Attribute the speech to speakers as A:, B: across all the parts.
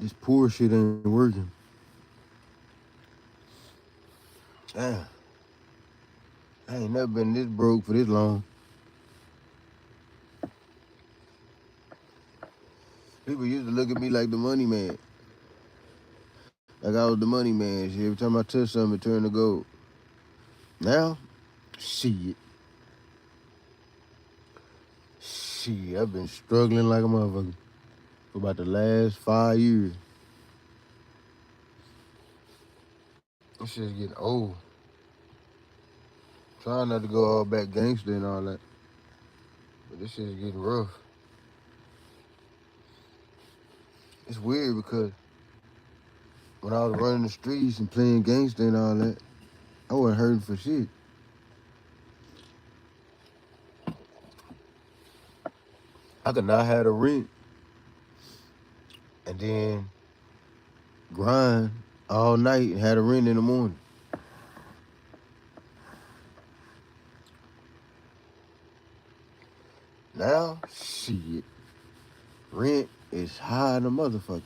A: This poor shit ain't working. Damn. I ain't never been this broke for this long. People used to look at me like the money man. Like I was the money man. Shit, every time I touch something, it turned to gold. Now, shit. Shit, I've been struggling like a motherfucker for about the last 5 years. This shit's getting old. Trying not to go all back gangster and all that. But this shit's getting rough. It's weird because when I was running the streets and playing gangster and all that, I wasn't hurting for shit. I could not have a rent and then grind all night and had a rent in the morning. Now, shit, rent is high than a motherfucker.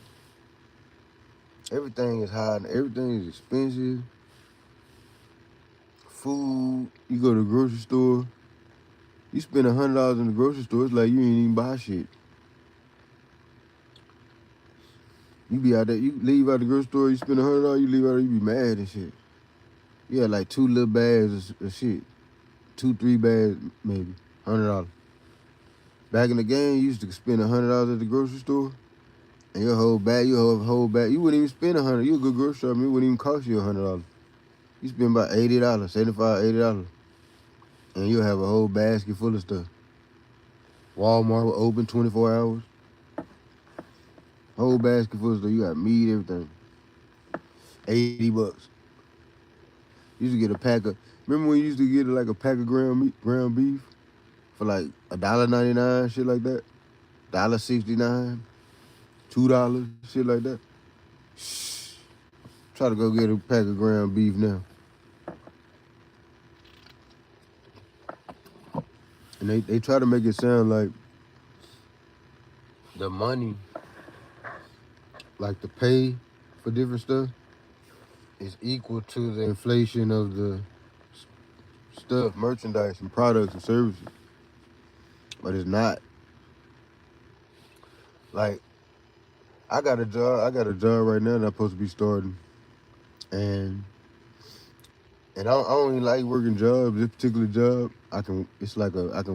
A: Everything is high and everything is expensive. Food, you go to the grocery store, you spend $100 in the grocery store, it's like you ain't even buy shit. You be out there, you leave out the grocery store, you spend $100, you leave out there, you be mad and shit. You had like 2 little bags of shit. 2, 3 bags, maybe. $100. Back in the game, you used to spend $100 at the grocery store, and your whole bag, you wouldn't even spend $100. You a good grocery shop, it wouldn't even cost you $100. You spend about $80, $75, $80, and you'll have a whole basket full of stuff. Walmart will open 24 hours. Whole basket full of stuff. You got meat, everything. $80. You used to get a pack of. Remember when you used to get like a pack of ground beef for like $1.99, shit like that? $1.69, $2, shit like that. Shh. Try to go get a pack of ground beef now. And they try to make it sound like the money, like the pay for different stuff, is equal to the inflation of the stuff, merchandise and products and services. But it's not. Like, I got a job right now that I'm supposed to be starting. And I don't even like working jobs. This particular job, I can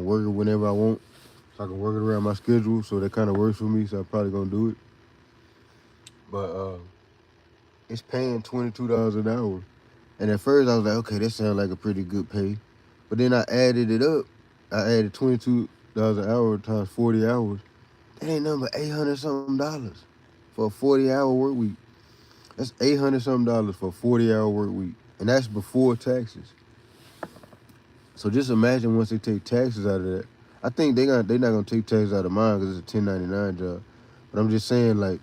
A: work it whenever I want. So I can work it around my schedule. So that kind of works for me. So I'm probably gonna do it. But it's paying $22 an hour. And at first I was like, okay, that sounds like a pretty good pay. But then I added it up. I added $22 an hour times 40 hours. That ain't nothing but $800 something for a 40-hour work week. That's $800 something for a 40-hour work week. And that's before taxes. So just imagine once they take taxes out of that. I think they're not gonna take taxes out of mine because it's a 1099 job. But I'm just saying, like,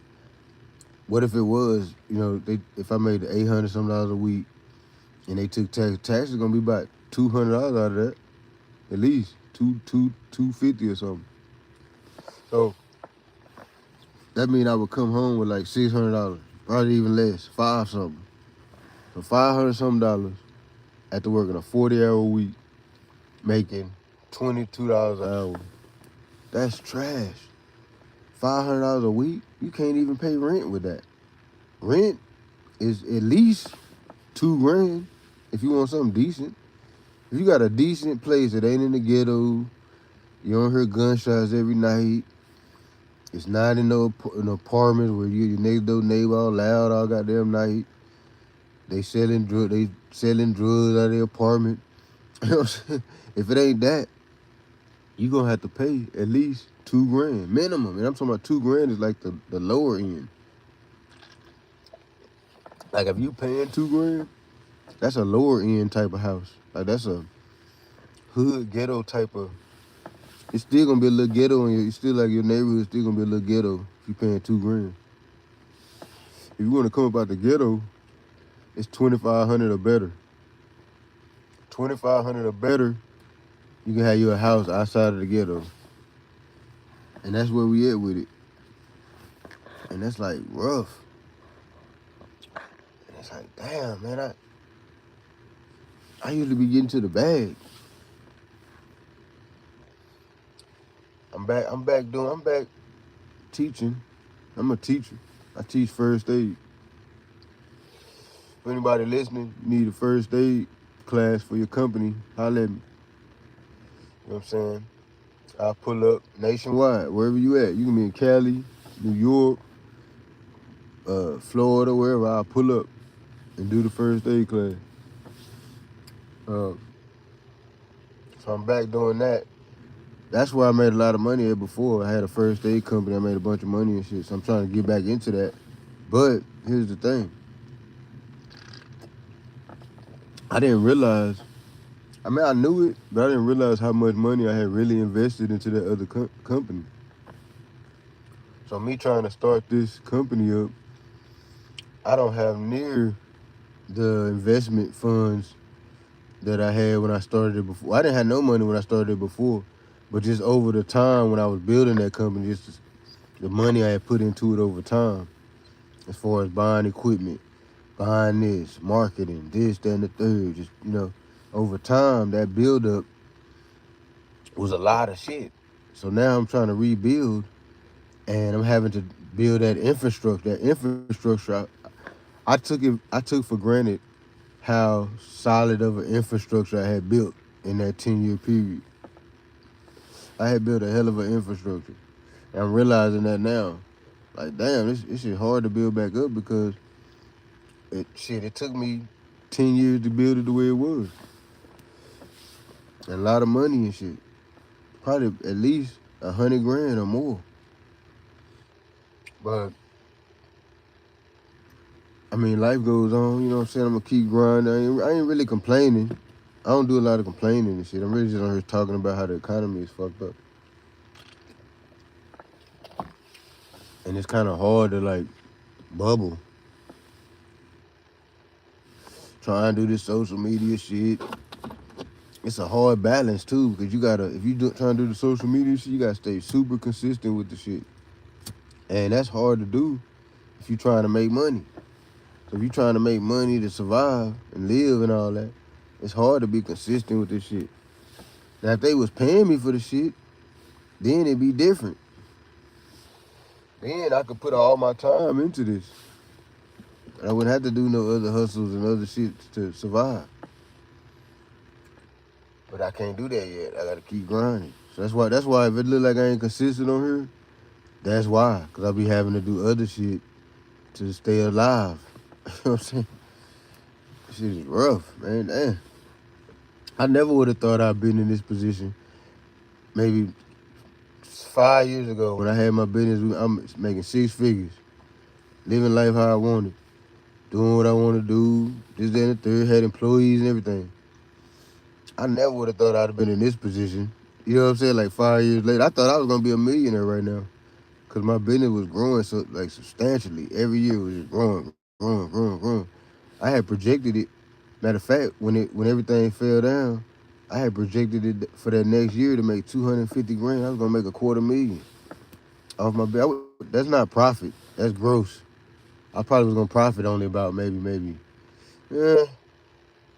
A: what if it was, if I made $800 something a week and they took taxes gonna be about $200 out of that, at least $250 or something. So that means I would come home with like $600, probably even less, $5 something. So $500 something after working a 40-hour week, making $22 an hour. That's trash. $500 a week, you can't even pay rent with that. Rent is at least $2,000 if you want something decent. If you got a decent place that ain't in the ghetto, you don't hear gunshots every night, it's not in an apartment where your neighbor all loud all goddamn night. They selling drugs out of the apartment. You know what I'm saying? If it ain't that, you gonna have to pay at least $2,000 minimum. And I'm talking about $2,000 is like the lower end. Like if you paying $2,000, that's a lower end type of house. Like that's a hood ghetto type of. It's still gonna be a little ghetto, and it's still like your neighborhood still gonna be a little ghetto if you paying $2,000. If you want to come up out the ghetto, it's $2,500 or better. $2,500 or better, you can have your house outside of the ghetto, and that's where we at with it. and that's like rough. And it's like, damn, man, I usually be getting to the bag. I'm back teaching. I'm a teacher. I teach first aid. If anybody listening need a first aid class for your company, holler at me. You know what I'm saying? I'll pull up nationwide, wherever you at. You can be in Cali, New York, Florida, wherever. I'll pull up and do the first aid class. Uh, so I'm back doing that. That's where I made a lot of money at before. I had a first aid company. I made a bunch of money and shit. So I'm trying to get back into that. But here's the thing. I didn't realize. I mean, I knew it, but I didn't realize how much money I had really invested into that other company. So me trying to start this company up, I don't have near the investment funds that I had when I started it before. I didn't have no money when I started it before, but just over the time when I was building that company, just the money I had put into it over time, as far as buying equipment, buying this, marketing, this, that, and the third, just, over time, that buildup was a lot of shit. So now I'm trying to rebuild, and I'm having to build that infrastructure. That infrastructure, I took for granted how solid of an infrastructure I had built in that 10-year period. I had built a hell of an infrastructure. And I'm realizing that now. Like, damn, this shit hard to build back up because it took me 10 years to build it the way it was. And a lot of money and shit. Probably at least 100 grand or more. But I mean, life goes on, you know what I'm saying? I'm gonna keep grinding. I ain't really complaining. I don't do a lot of complaining and shit. I'm really just on here talking about how the economy is fucked up. And it's kind of hard to, like, bubble. Trying to do this social media shit. It's a hard balance, too, because you gotta, if you trying to do the social media shit, you gotta stay super consistent with the shit. And that's hard to do if you trying to make money. So if you trying to make money to survive and live and all that, it's hard to be consistent with this shit. Now, if they was paying me for the shit, then it'd be different. Then I could put all my time into this. I wouldn't have to do no other hustles and other shit to survive. But I can't do that yet. I gotta keep grinding. So that's why if it look like I ain't consistent on here, that's why. Cause I be having to do other shit to stay alive. You know what I'm saying? Shit is rough, man. Damn. I never would have thought I'd been in this position. Maybe 5 years ago when I had my business, I'm making 6 figures. Living life how I wanted. Doing what I want to do. This, that, and the third. Had employees and everything. I never would have thought I'd have been in this position. You know what I'm saying? Like 5 years later. I thought I was going to be a millionaire right now. Because my business was growing so, like, substantially. Every year it was just growing. I had projected it. Matter of fact, when everything fell down, I had projected it for that next year to make 250 grand. I was going to make $250,000 off my business. That's not profit. That's gross. I probably was going to profit only about maybe, yeah,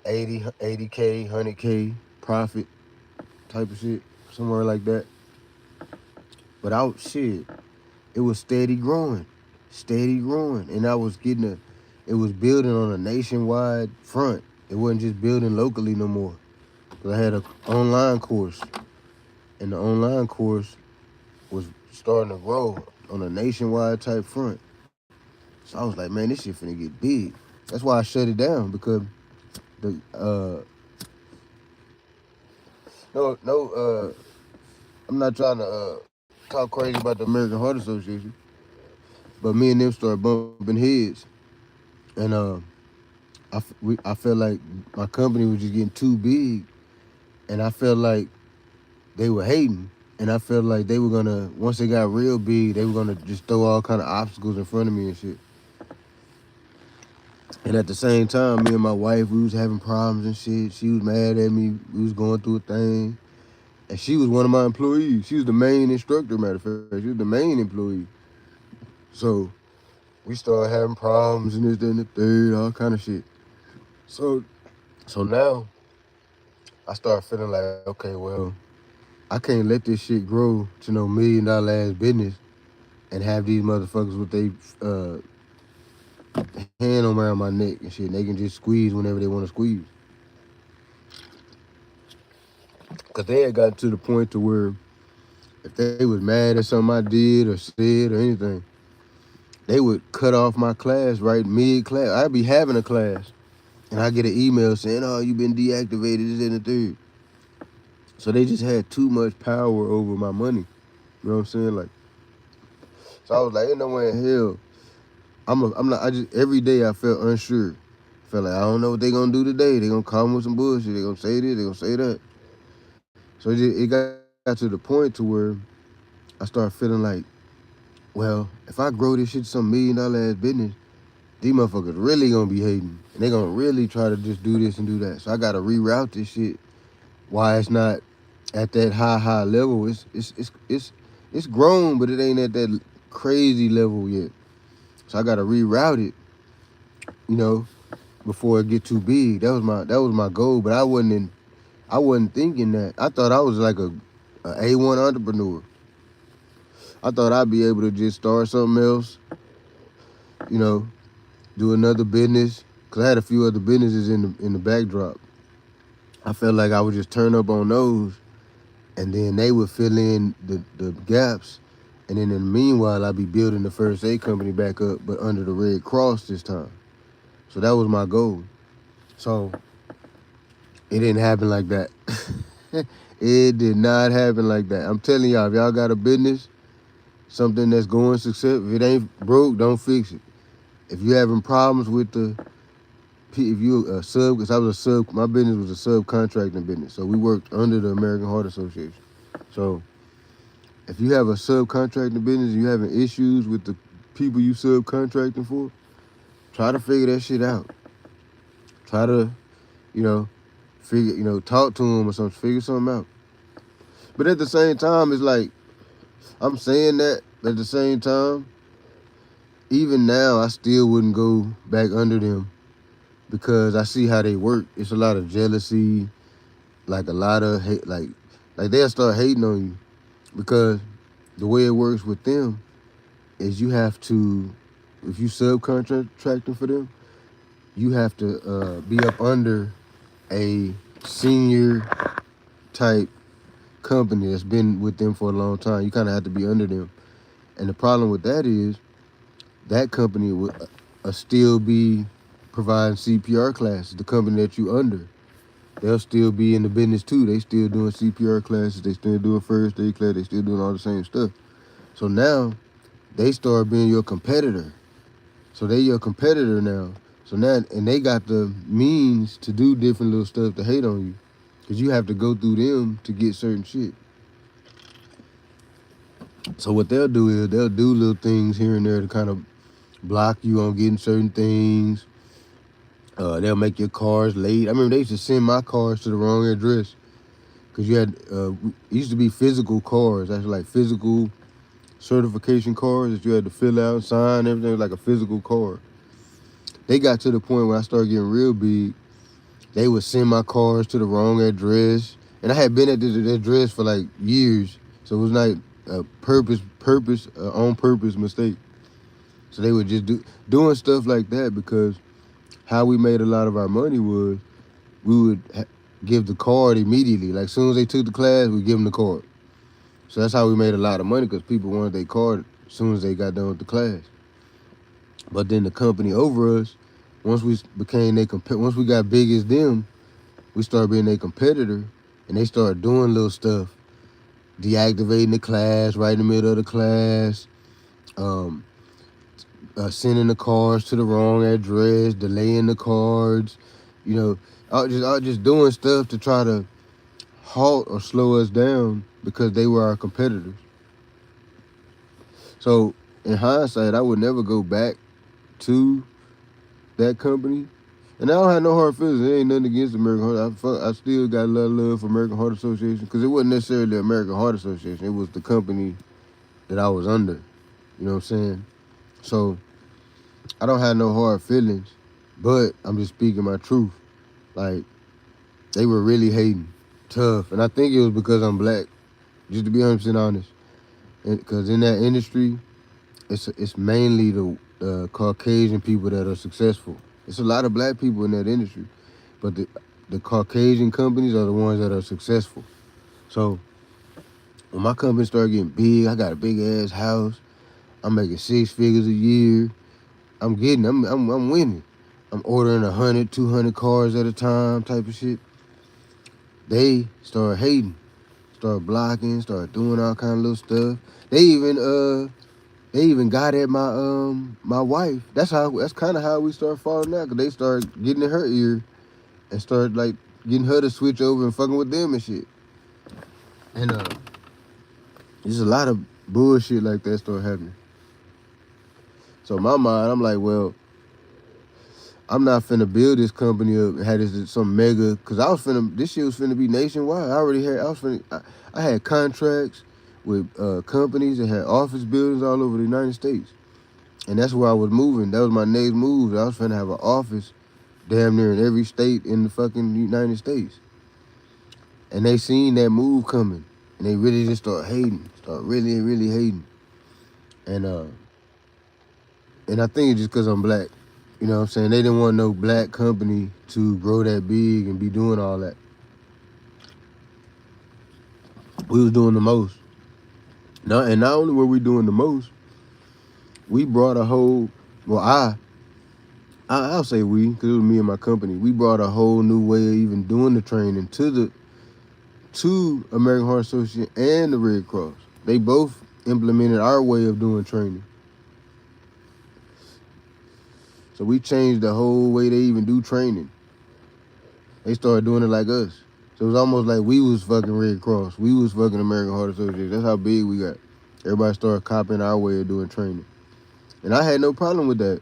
A: 80K, 100K profit type of shit, somewhere like that. But it was steady growing, and I was it was building on a nationwide front. It wasn't just building locally no more. I had an online course, and the online course was starting to grow on a nationwide type front. So I was like, man, this shit finna get big. That's why I shut it down because the I'm not trying to talk crazy about the American Heart Association, but me and them started bumping heads, and I felt like my company was just getting too big, and I felt like they were hating, and I felt like they were gonna, once they got real big, they were gonna just throw all kind of obstacles in front of me and shit. And at the same time, me and my wife, we was having problems and shit. She was mad at me. We was going through a thing. And she was one of my employees. She was the main instructor, matter of fact. She was the main employee. So we started having problems and this, that, and the third, all kind of shit. So so now I started feeling like, okay, well, I can't let this shit grow to no $1 million ass business and have these motherfuckers with they hand on around my neck and shit. And they can just squeeze whenever they want to squeeze. Cause they had gotten to the point to where if they was mad at something I did or said or anything, they would cut off my class right mid class. I'd be having a class and I get an email saying, "Oh, you've been deactivated, this and the third." So they just had too much power over my money. You know what I'm saying? Like, so I was like, ain't no way in hell. I'm not. I just every day I felt unsure. Felt like I don't know what they gonna do today. They gonna come with some bullshit. They gonna say this. They gonna say that. So it got to the point to where I started feeling like, well, if I grow this shit to some $1 million ass business, these motherfuckers really gonna be hating, and they gonna really try to just do this and do that. So I gotta reroute this shit. Why it's not at that high level? It's grown, but it ain't at that crazy level yet. So I gotta reroute it, you know, before it get too big. That was my goal, but I wasn't thinking that. I thought I was like a A1 entrepreneur. I thought I'd be able to just start something else, you know, do another business. Cause I had a few other businesses in the backdrop. I felt like I would just turn up on those, and then they would fill in the gaps. And then in the meanwhile, I'd be building the first aid company back up, but under the Red Cross this time. So that was my goal. So it didn't happen like that. It did not happen like that. I'm telling y'all, if y'all got a business, something that's going success, if it ain't broke, don't fix it. If you having problems with if you a sub, because I was a sub, my business was a subcontracting business. So we worked under the American Heart Association. So if you have a subcontracting business, you having issues with the people you subcontracting for, try to figure that shit out. Try to, you know, talk to them or something, figure something out. But at the same time, it's like, I'm saying that, but at the same time, even now, I still wouldn't go back under them because I see how they work. It's a lot of jealousy, like a lot of hate, like they'll start hating on you because the way it works with them is you have to, if you subcontracting for them, you have to be up under a senior type company that's been with them for a long time. You kind of have to be under them. And the problem with that is that company will still be providing CPR classes, the company that you under. They'll still be in the business too. They still doing CPR classes. They still doing first aid class. They still doing all the same stuff. So now they start being your competitor. So they your competitor now. So now, and they got the means to do different little stuff to hate on you. Because you have to go through them to get certain shit. So what they'll do is they'll do little things here and there to kind of block you on getting certain things. They'll make your cars late. I remember they used to send my cars to the wrong address. Because you had, it used to be physical cars. That's like physical certification cars that you had to fill out, sign, everything was like a physical car. They got to the point where I started getting real big. They would send my cars to the wrong address. And I had been at this address for like years. So it was not a on purpose mistake. So they would just doing stuff like that because how we made a lot of our money was we would give the card immediately. Like as soon as they took the class, we'd give them the card. So that's how we made a lot of money because people wanted their card as soon as they got done with the class. But then the company over us, once we got big as them, we started being their competitor, and they started doing little stuff, deactivating the class right in the middle of the class, sending the cards to the wrong address, delaying the cards, just doing stuff to try to halt or slow us down because they were our competitors. So in hindsight, I would never go back to that company. And I don't have no hard feelings. There ain't nothing against American Heart. I still got a lot of love for American Heart Association because it wasn't necessarily American Heart Association. It was the company that I was under. You know what I'm saying? So I don't have no hard feelings, but I'm just speaking my truth. Like they were really hating, tough, and I think it was because I'm black. Just to be 100% honest, because in that industry, it's mainly the Caucasian people that are successful. It's a lot of black people in that industry, but the Caucasian companies are the ones that are successful. So when my company started getting big, I got a big ass house. I'm making 6 figures a year. I'm winning. I'm ordering 100, 200 cars at a time, type of shit. They start hating, start blocking, start doing all kind of little stuff. They even got at my wife. That's kind of how we start falling out. Cause they start getting in her ear and start like getting her to switch over and fucking with them and shit. And there's a lot of bullshit like that start happening. So in my mind, I'm like, well, I'm not finna build this company up and have this some mega. Cause this shit was finna be nationwide. I had contracts with companies that had office buildings all over the United States. And that's where I was moving. That was my next move. I was finna have an office damn near in every state in the fucking United States. And they seen that move coming. And they really just start hating. Start really, really hating. And I think it's just because I'm black. You know what I'm saying? They didn't want no black company to grow that big and be doing all that. We was doing the most. And not only were we doing the most, we brought a whole, well, I'll say we, because it was me and my company. We brought a whole new way of even doing the training to American Heart Association and the Red Cross. They both implemented our way of doing training. So we changed the whole way they even do training. They started doing it like us. So it was almost like we was fucking Red Cross. We was fucking American Heart Association. That's how big we got. Everybody started copying our way of doing training. And I had no problem with that.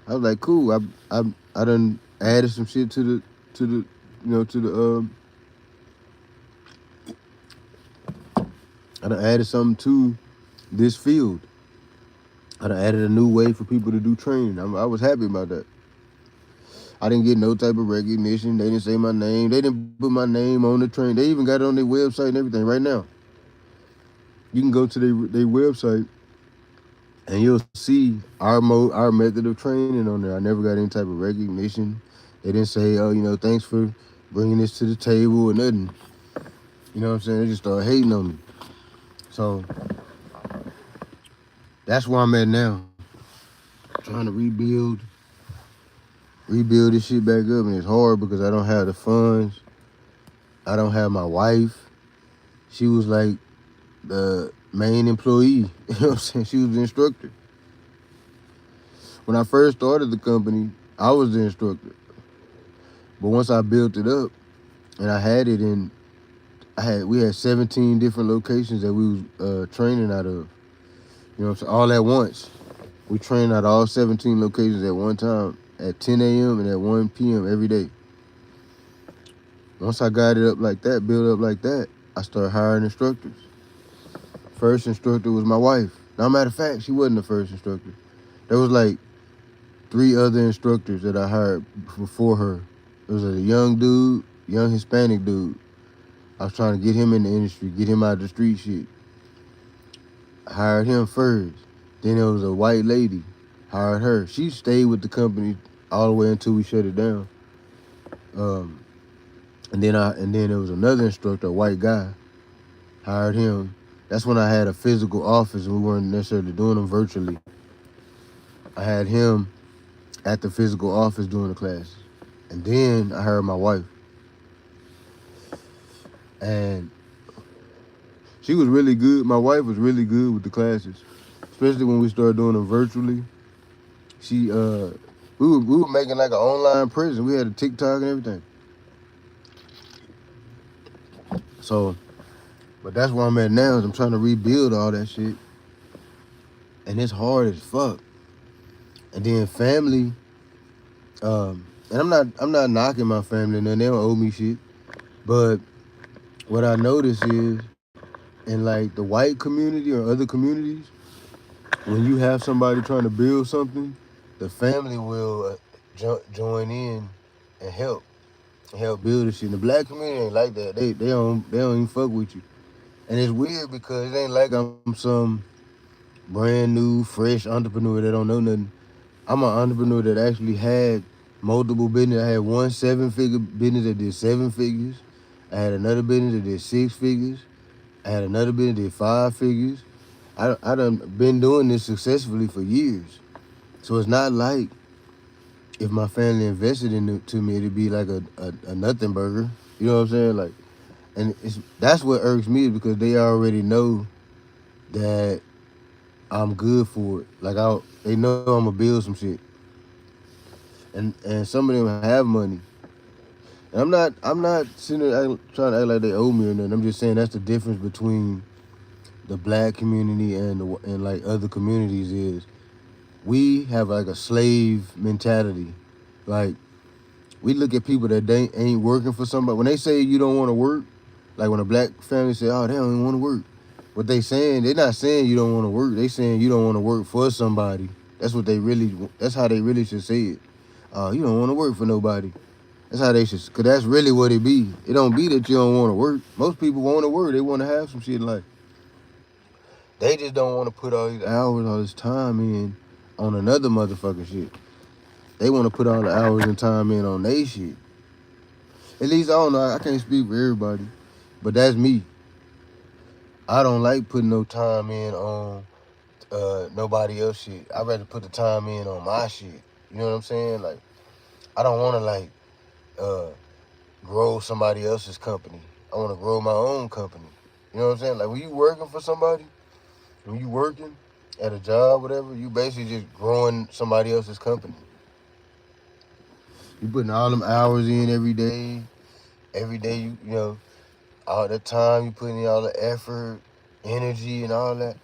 A: I was like, cool. I done added some shit to the I done added something to this field. I done added a new way for people to do training. I was happy about that. I didn't get no type of recognition. They didn't say my name. They didn't put my name on the train. They even got it on their website and everything right now. You can go to their website and you'll see our method of training on there. I never got any type of recognition. They didn't say, oh, thanks for bringing this to the table or nothing. You know what I'm saying? They just started hating on me. So that's where I'm at now. Trying to rebuild this shit back up, and it's hard because I don't have the funds. I don't have my wife. She was like the main employee. You know what I'm saying? She was the instructor. When I first started the company, I was the instructor. But once I built it up and we had 17 different locations that we was training out of. You know what I'm saying? All at once. We trained out all 17 locations at one time at 10 a.m. and at 1 p.m. every day. Once I got it up like that, built up like that, I started hiring instructors. First instructor was my wife. Now, matter of fact, she wasn't the first instructor. There was like 3 other instructors that I hired before her. There was a young Hispanic dude. I was trying to get him in the industry, get him out of the street shit. I hired him first. Then there was a white lady. Hired her. She stayed with the company all the way until we shut it down. And then there was another instructor, a white guy. Hired him. That's when I had a physical office and we weren't necessarily doing them virtually. I had him at the physical office doing the classes. And then I hired my wife. And she was really good. My wife was really good with the classes, especially when we started doing them virtually. We were making like an online presence. We had a TikTok and everything. So, but that's where I'm at now. Is I'm trying to rebuild all that shit, and it's hard as fuck. And then family, and I'm not knocking my family, and they don't owe me shit. But what I notice is, in like the white community or other communities, when you have somebody trying to build something, the family will join in and help build this shit. And the black community ain't like that. They don't even fuck with you. And it's weird because it ain't like I'm some brand new, fresh entrepreneur that don't know nothing. I'm an entrepreneur that actually had multiple business. I had one 7-figure business that did 7 figures. I had another business that did 6 figures. I had another business that did 5 figures. I done been doing this successfully for years. So it's not like if my family invested in it to me, it'd be like a nothing burger. You know what I'm saying? Like, and that's what irks me is because they already know that I'm good for it. Like they know I'm gonna build some shit, and some of them have money. And I'm not sitting there trying to act like they owe me or nothing. I'm just saying that's the difference between the black community and like other communities is we have like a slave mentality. Like we look at people that they ain't working for somebody. When they say you don't want to work, like when a black family say, "Oh, they don't even want to work," what they saying, they're not saying you don't want to work. They saying you don't want to work for somebody. That's what they really. That's how they really should say it. You don't want to work for nobody. That's how they should. Cause that's really what it be. It don't be that you don't want to work. Most people want to work. They want to have some shit in life. They just don't want to put all these hours, all this time in on another motherfucking shit. They want to put all the hours and time in on they shit. At least I don't know. I can't speak for everybody, but that's me. I don't like putting no time in on nobody else shit. I'd rather put the time in on my shit. You know what I'm saying? Like I don't want to like uh, grow somebody else's company. I want to grow my own company. You know what I'm saying? Like when you working for somebody, when you working at a job, whatever, you basically just growing somebody else's company. You putting all them hours in every day. Every day you know all the time you putting in all the effort, energy, and all that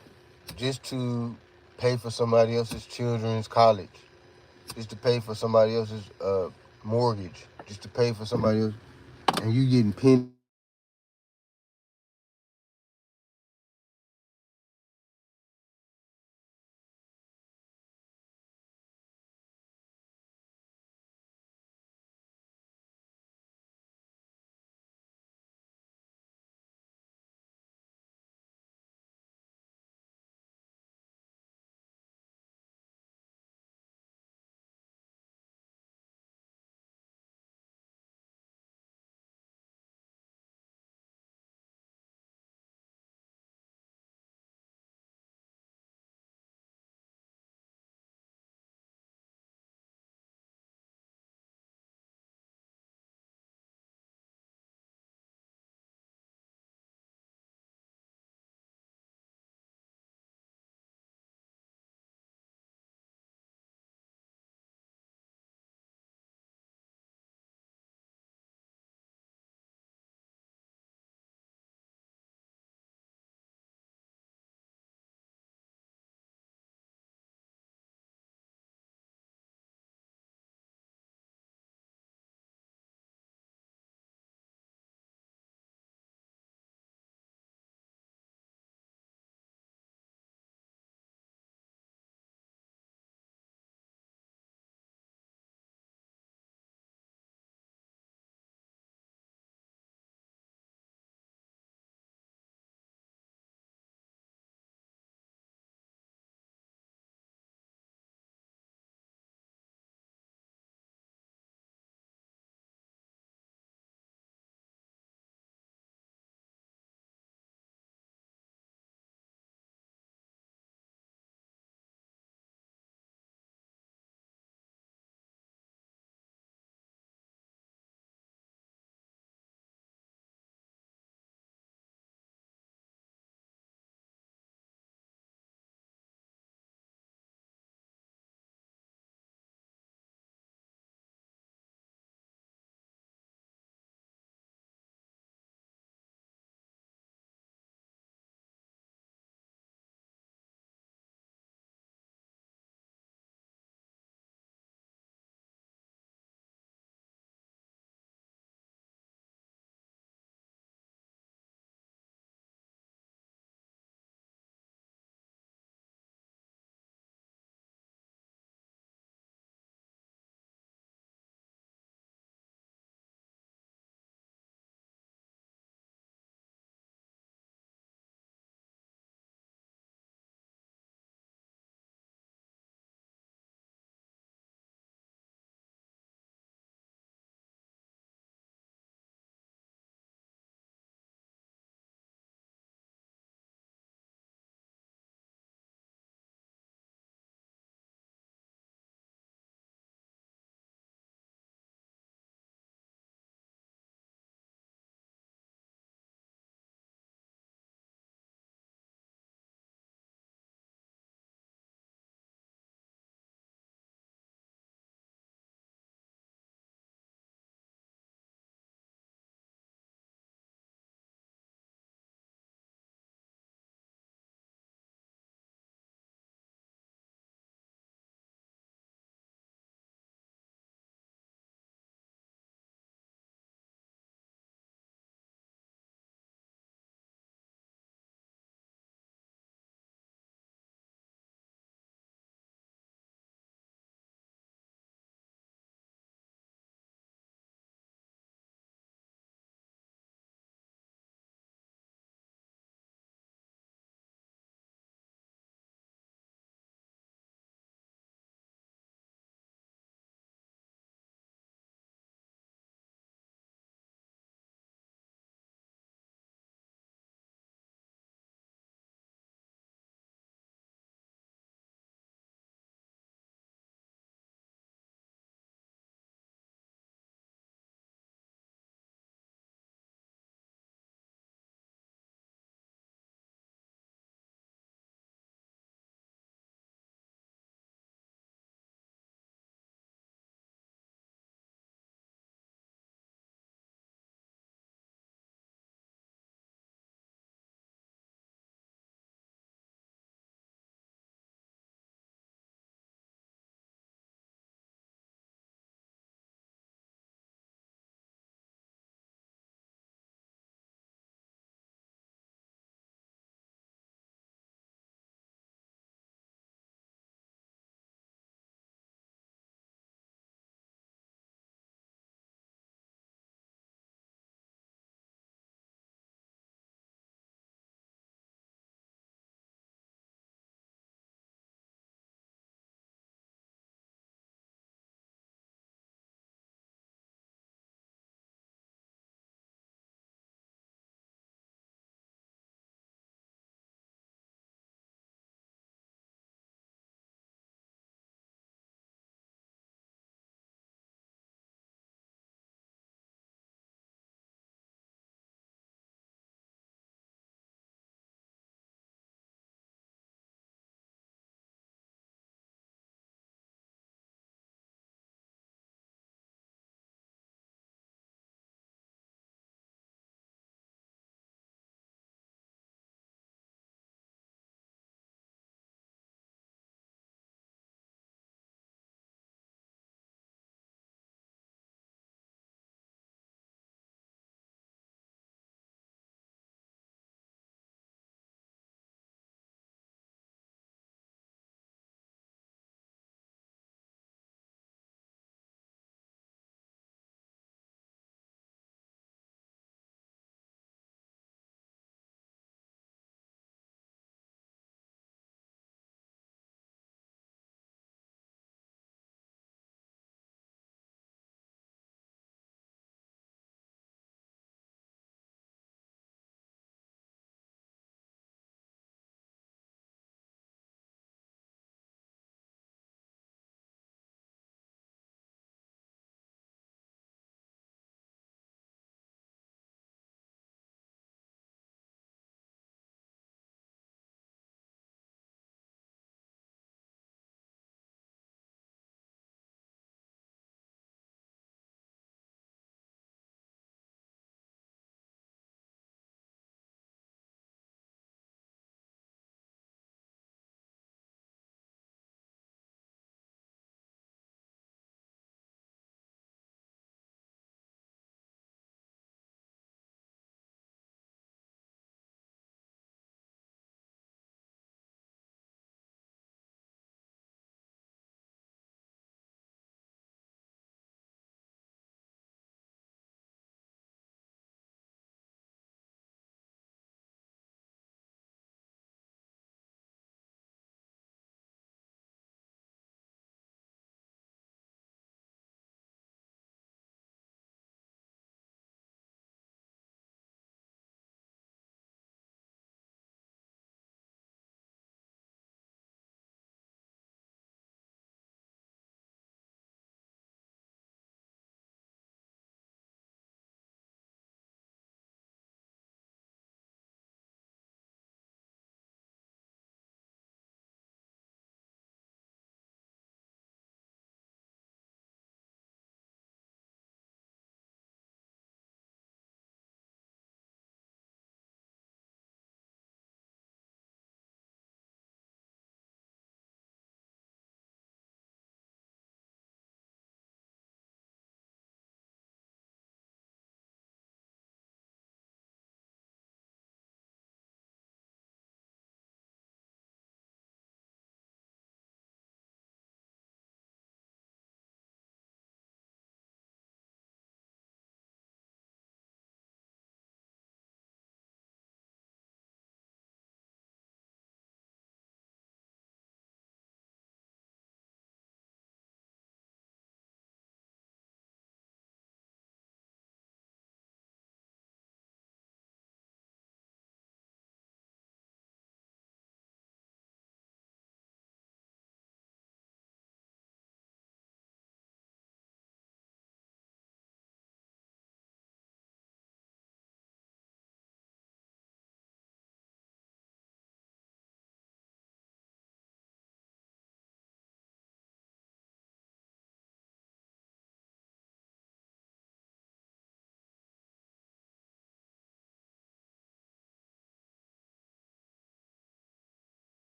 A: just to pay for somebody else's children's college, just to pay for somebody else's mortgage, just to pay for somebody else, and you getting pennies on the dollar for that. That's bullshit.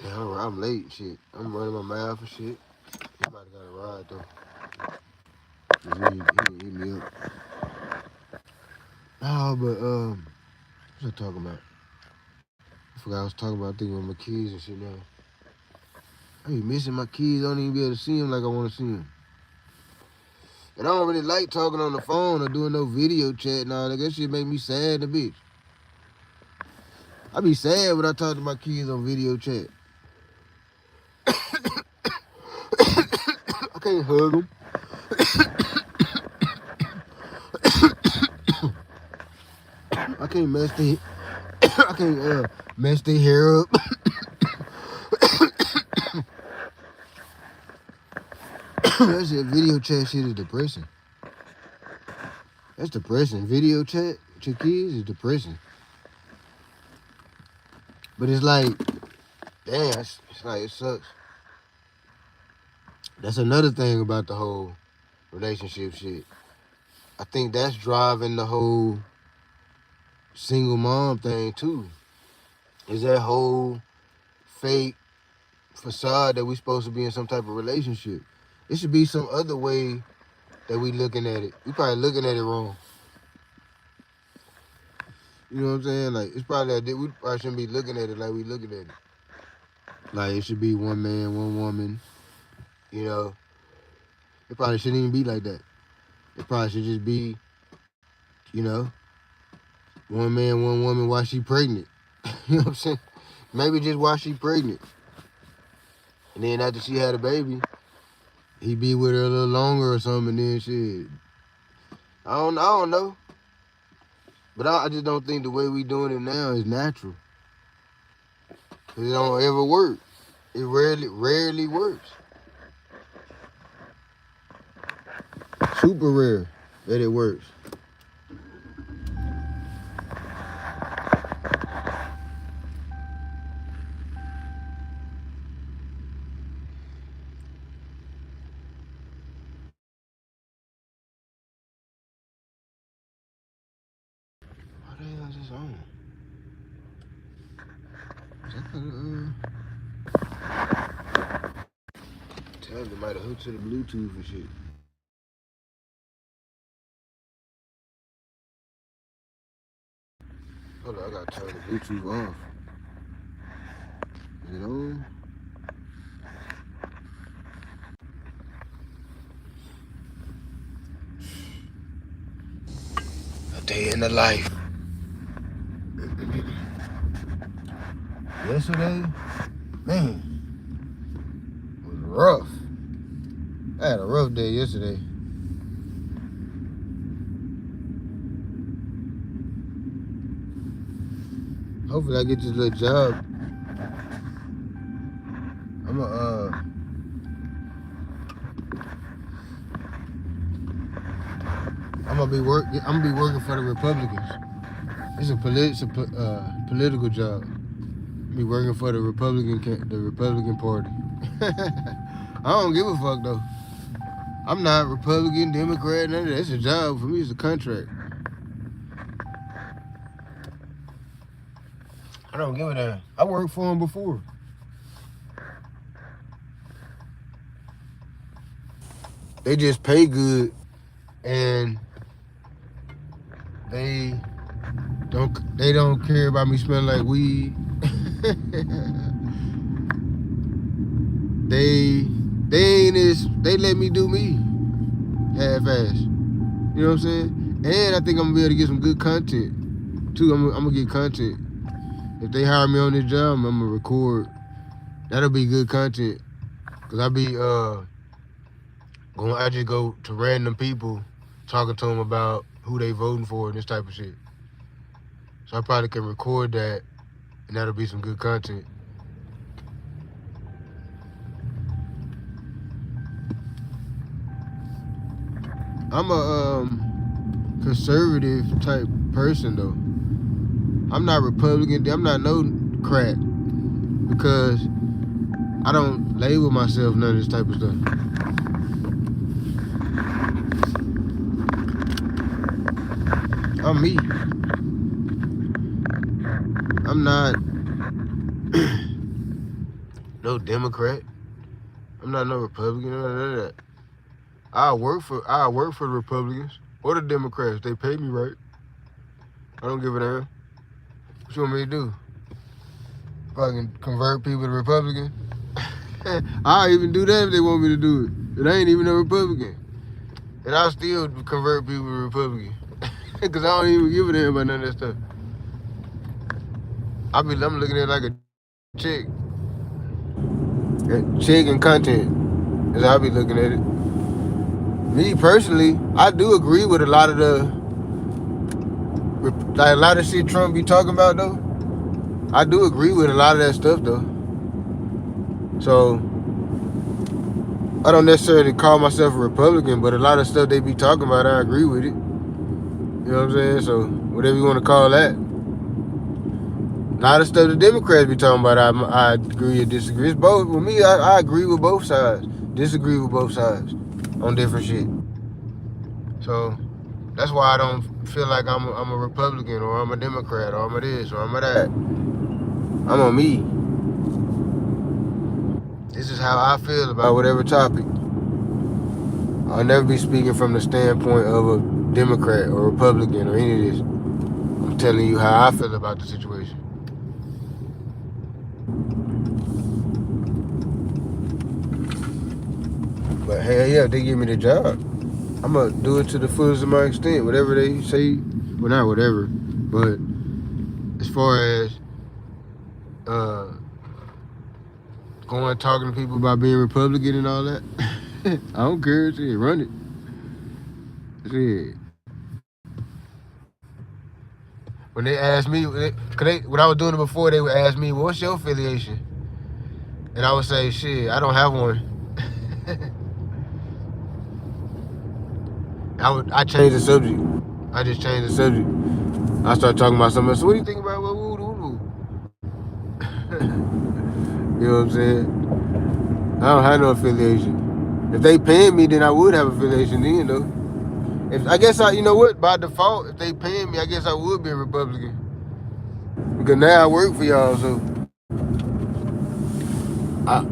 A: Damn, I'm late, shit. I'm running my mouth and shit. He might have got a ride though. He hit me up. Oh, but what's I talking about? I forgot I was talking about thinking with my kids and shit now. I be missing my kids. I don't even be able to see them like I want to see them. And I don't really like talking on the phone or doing no video chat and all that. That shit make me sad, the bitch. I be sad when I talk to my kids on video chat. I can't hug them. I can't mess their I can't mess their hair up. That shit, video chat shit is depressing. That's depressing. Video chat with your kids is depressing. But it's like, damn, it's like it sucks. That's another thing about the whole relationship shit. I think that's driving the whole single mom thing too. Is that whole fake facade that we supposed to be in some type of relationship. It should be some other way that we looking at it. We probably looking at it wrong. You know what I'm saying? Like, it's probably that we probably shouldn't be looking at it like we looking at it. Like, it should be one man, one woman. You know, it probably shouldn't even be like that. It probably should just be, you know, one man, one woman while she pregnant. You know what I'm saying? Maybe just while she pregnant. And then after she had a baby, he be with her a little longer or something, and then shit. I don't know. But I just don't think the way we doing it now is natural. Cause it don't ever work. It rarely works. Super rare that it works. What the hell is this on? Is that tell me, might have hooked to the Bluetooth and shit. Hold on, I gotta turn the Bluetooth off. Is it on? A day in the life. Yesterday, man, was rough. I had a rough day yesterday. Hopefully I get this little job. I'm gonna be working for the Republicans. It's a political job. Be working for the Republican Party. I don't give a fuck though. I'm not Republican, Democrat, none of that. It's a job for me. It's a contract. I don't give a damn. I worked for them before. They just pay good, and they don't care about me smelling like weed. they let me do me half-ass. You know what I'm saying? And I think I'm gonna be able to get some good content too. I'm gonna get content. If they hire me on this job, I'm gonna record. That'll be good content. Cause I just go to random people, talking to them about who they voting for and this type of shit. So I probably can record that, and that'll be some good content. I'm a conservative type person though. I'm not Republican. I'm not no crack because I don't label myself none of this type of stuff. I'm me. I'm not no Democrat. I'm not no Republican, none of that. I work for the Republicans or the Democrats. They pay me right. I don't give a damn. What you want me to do? Fucking convert people to Republican? I'll even do that if they want me to do it. It ain't even a Republican. And I'll still convert people to Republican. Because I don't even give a damn about none of that stuff. I'm looking at it like a check. Check and content. That's how I be looking at it. Me personally, I do agree with a lot of shit Trump be talking about though. I do agree with a lot of that stuff though. So I don't necessarily call myself a Republican, but a lot of stuff they be talking about, I agree with it. You know what I'm saying? So whatever you want to call that. A lot of stuff the Democrats be talking about, I agree or disagree. It's both. With me, I agree with both sides. Disagree with both sides on different shit. So that's why I don't feel like I'm a Republican or I'm a Democrat or I'm a this or I'm a that. I'm on me. This is how I feel about whatever topic. I'll never be speaking from the standpoint of a Democrat or Republican or any of this. I'm telling you how I feel about the situation. But hell yeah, if they give me the job, I'm gonna do it to the fullest of my extent. Whatever they say, well not whatever, but as far as going talking to people about being Republican and all that, I don't care. Shit, run it. Shit. When they asked me, when I was doing it before, they would ask me, "What's your affiliation?" And I would say, "Shit, I don't have one." I changed the subject. I just changed the subject. I started talking about something else. So what do you think about woo? You know what I'm saying? I don't have no affiliation. If they paying me, then I would have affiliation then, though. I guess you know what? By default, if they paying me, I guess I would be a Republican. Because now I work for y'all, so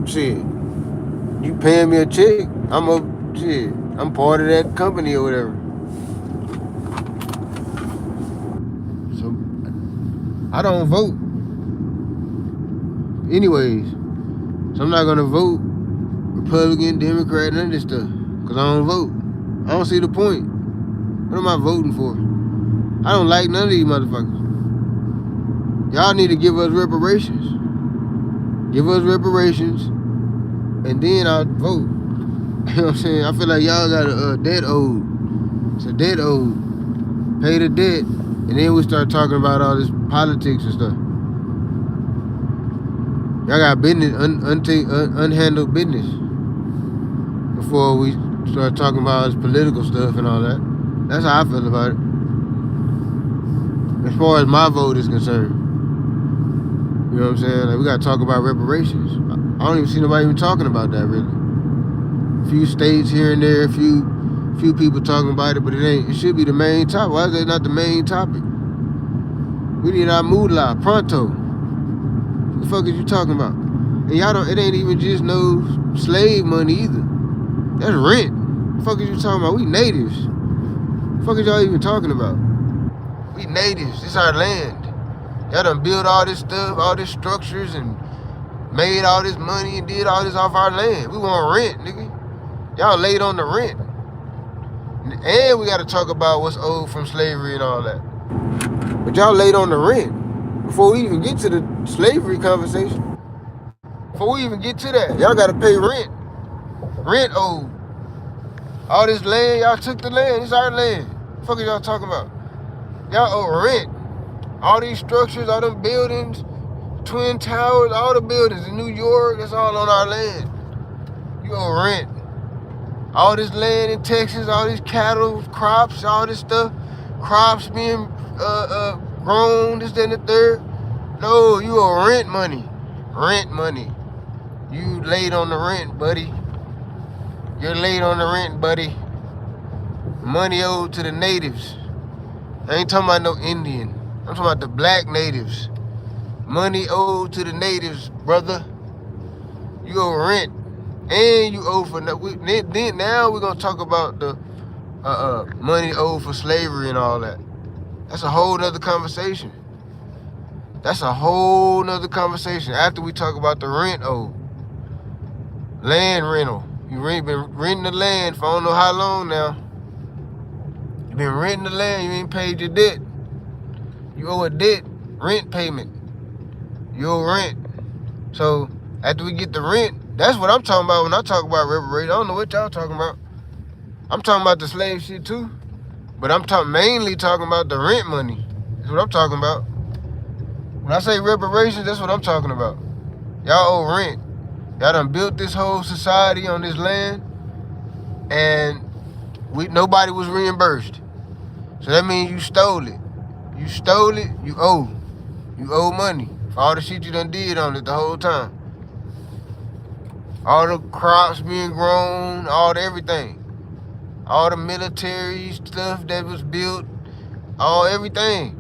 A: shit. You paying me a check? I'm part of that company or whatever. So I don't vote. Anyways, so I'm not gonna vote Republican, Democrat, none of this stuff. Cause I don't vote. I don't see the point. What am I voting for? I don't like none of these motherfuckers. Y'all need to give us reparations. Give us reparations, and then I'll vote. You know what I'm saying? I feel like y'all got a debt owed. It's a debt owed. Pay the debt, and then we start talking about all this politics and stuff. Y'all got business, unhandled business before we start talking about all this political stuff and all that. That's how I feel about it. As far as my vote is concerned. You know what I'm saying? Like, we gotta talk about reparations. I don't even see nobody even talking about that really. A few states here and there, a few people talking about it, but it should be the main topic. Why is that not the main topic? We need our moolah, pronto. What the fuck is you talking about? And it ain't even just no slave money either. That's rent. What the fuck is you talking about? We natives. What the fuck is y'all even talking about? We natives, this our land. Y'all done built all this stuff, all these structures, and made all this money and did all this off our land. We want rent, nigga. Y'all laid on the rent. And we gotta talk about what's owed from slavery and all that. But y'all laid on the rent. Before we even get to the slavery conversation. Before we even get to that, y'all gotta pay rent. Rent owed. All this land, y'all took the land, it's our land. What the fuck are y'all talking about? Y'all owe rent. All these structures, all them buildings, Twin Towers, all the buildings in New York, that's all on our land. You owe rent. All this land in Texas, all these cattle, crops, all this stuff, crops being grown, this, that, and the third. No, you owe rent money. Rent money. You laid on the rent, buddy. You're laid on the rent, buddy. Money owed to the natives. I ain't talking about no Indian. I'm talking about the black natives. Money owed to the natives, brother. You owe rent, and you owe for then now we're gonna talk about the money owed for slavery and all that. That's a whole nother conversation. That's a whole nother conversation. After we talk about the rent owed, land rental. You been renting the land for I don't know how long now. You been renting the land. You ain't paid your debt. You owe a debt, rent payment. You owe rent. So after we get the rent, that's what I'm talking about when I talk about reparations. I don't know what y'all talking about. I'm talking about the slave shit too, but I'm mainly talking about the rent money. That's what I'm talking about. When I say reparations, that's what I'm talking about. Y'all owe rent. Y'all done built this whole society on this land, and nobody was reimbursed. So that means you stole it. You stole it, you owe. You owe money for all the shit you done did on it the whole time. All the crops being grown, all the everything. All the military stuff that was built, all everything.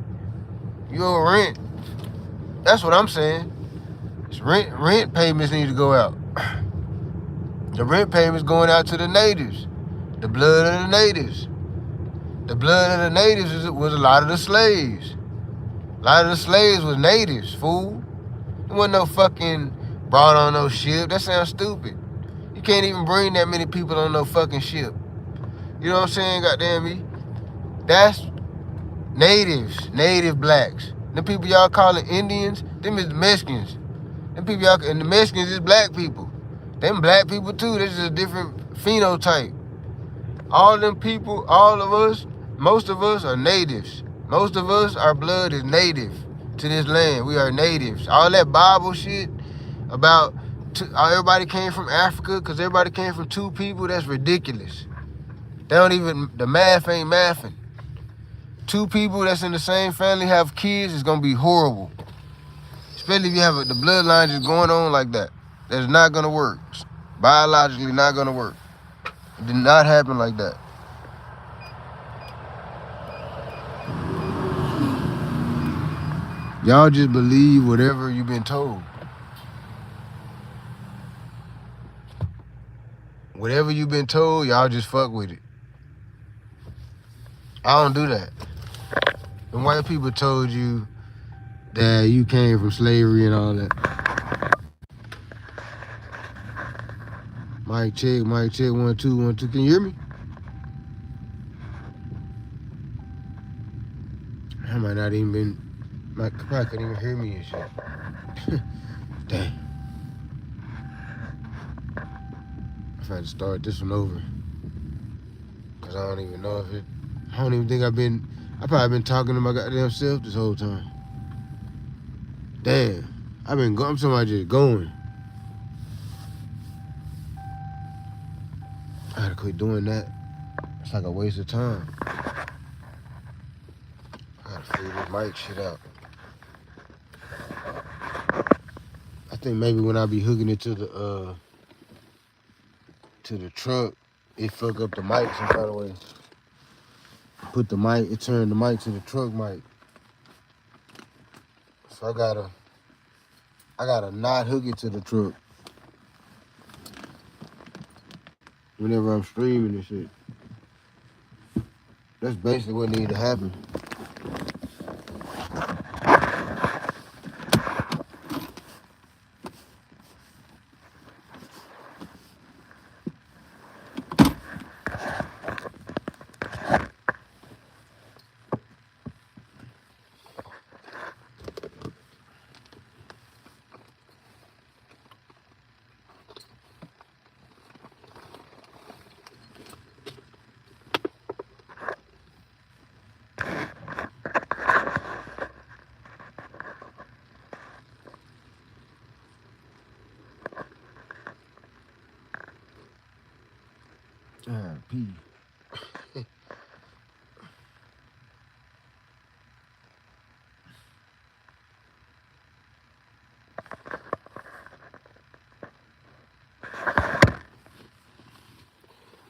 A: You owe rent. That's what I'm saying. It's rent payments need to go out. The rent payments going out to the natives. The blood of the natives. The blood of the natives was a lot of the slaves. A lot of the slaves was natives, fool. There wasn't no fucking brought on no ship. That sounds stupid. You can't even bring that many people on no fucking ship. You know what I'm saying? Goddamn me. That's natives, native blacks. Them people y'all calling Indians, them is Mexicans. Them people y'all, and the Mexicans is black people. Them black people too. This is a different phenotype. All them people, all of us, most of us are natives. Most of us, our blood is native to this land. We are natives. All that Bible shit about everybody came from Africa because everybody came from two people, that's ridiculous. The math ain't mathing. Two people that's in the same family have kids, it's gonna be horrible. Especially if you have the bloodline just going on like that. That's not gonna work. It's biologically not gonna work. It did not happen like that. Y'all just believe whatever you've been told. Whatever you've been told, y'all just fuck with it. I don't do that. The white people told you that you came from slavery and all that. Mic check, 1 2 1 2. Can you hear me? I might not even been. Probably couldn't even hear me and shit. Dang. I had to start this one over. Cause I don't even know if it. I don't even think I probably been talking to my goddamn self this whole time. Damn. I'm talking about just going. I gotta quit doing that. It's like a waste of time. I gotta figure this mic shit out. I think maybe when I be hooking it to the truck, it fuck up the mic some kind of way. It turned the mic to the truck mic. So I gotta not hook it to the truck whenever I'm streaming and shit. That's basically what needs to happen. P.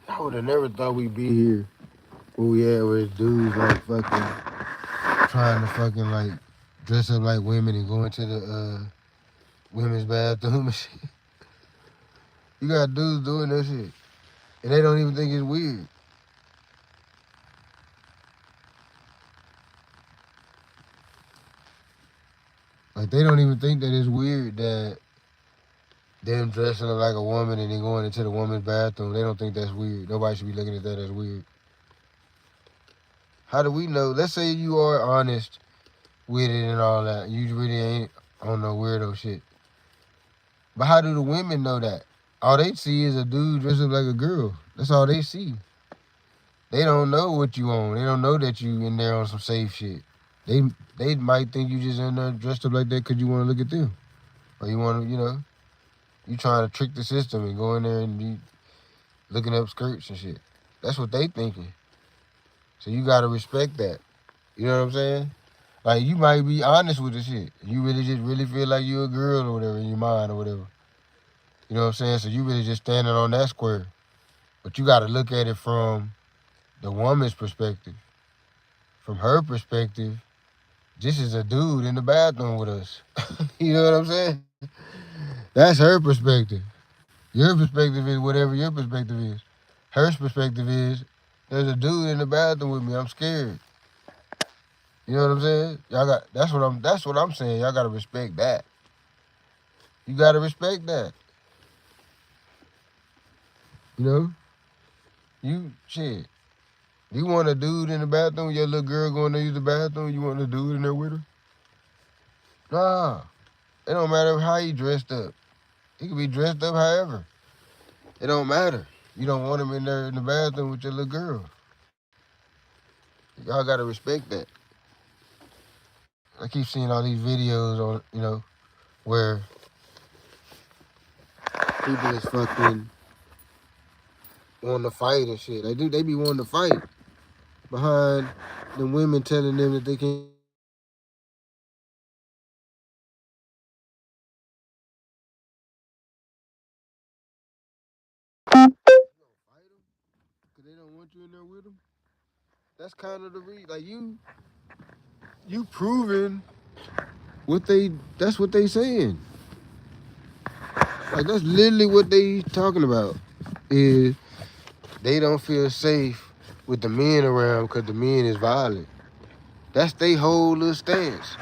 A: I would have never thought we'd be here where we at, where it's dudes like fucking trying to fucking like dress up like women and go into the women's bathroom and shit. You got dudes doing that shit, and they don't even think it's weird. Like they don't even think that it's weird that them dressing like a woman and then going into the woman's bathroom. They don't think that's weird. Nobody should be looking at that as weird. How do we know? Let's say you are honest with it and all that. You really ain't on no weirdo shit. But how do the women know that? All they see is a dude dressed up like a girl. That's all they see. They don't know what you on. They don't know that you in there on some safe shit. They might think you just in there dressed up like that because you want to look at them. Or you want to, you trying to trick the system and go in there and be looking up skirts and shit. That's what they thinking. So you got to respect that. You know what I'm saying? Like, you might be honest with the shit. You really just really feel like you a girl or whatever in your mind or whatever. You know what I'm saying? So you really just standing on that square. But you got to look at it from the woman's perspective. From her perspective, this is a dude in the bathroom with us. You know what I'm saying? That's her perspective. Your perspective is whatever your perspective is. Her perspective is, there's a dude in the bathroom with me. I'm scared. You know what I'm saying? Y'all got that's what I'm saying. Y'all gotta respect that. You gotta respect that. You know? You shit. You want a dude in the bathroom, your little girl going to use the bathroom, you want a dude in there with her? Nah. It don't matter how he dressed up. He can be dressed up however. It don't matter. You don't want him in there in the bathroom with your little girl. Y'all gotta respect that. I keep seeing all these videos on, where people is fucking wanting to fight and shit. They be wanting to fight behind the women telling them that they can't. Fight them because they don't want you in there with them. That's kind of the reason. Like you proving what they. That's what they saying. Like that's literally what they talking about. Is they don't feel safe with the men around because the men is violent. That's their whole little stance.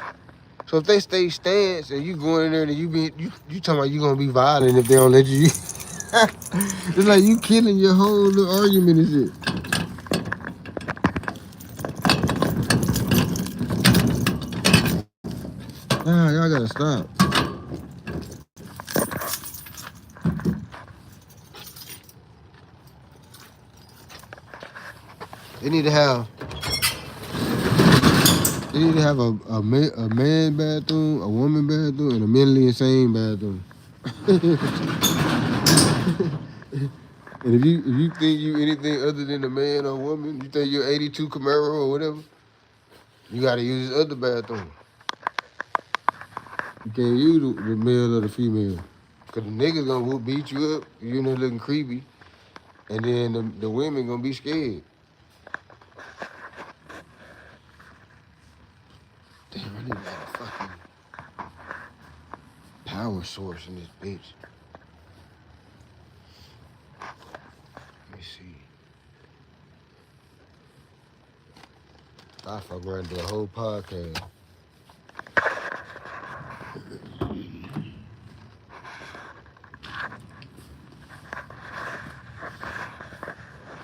A: So if they stay stance and you go in there and you talking about you gonna be violent if they don't let you. It's like you killing your whole little argument and shit. Nah, y'all gotta stop. They need to have a man bathroom, a woman bathroom, and a mentally insane bathroom. And if you think you anything other than a man or woman, you think you're 82 Camaro or whatever, you gotta use this other bathroom. You can't use the male or the female. Cause the niggas gonna beat you up, you in there looking creepy, and then the women gonna be scared. They really got a fucking power source in this bitch. Let me see. I fuck around and do a whole podcast.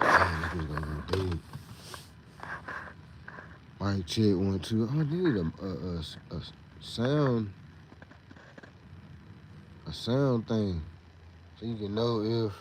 A: Man, this gonna go dead. Mic check 1 2. I need a sound thing so you can know if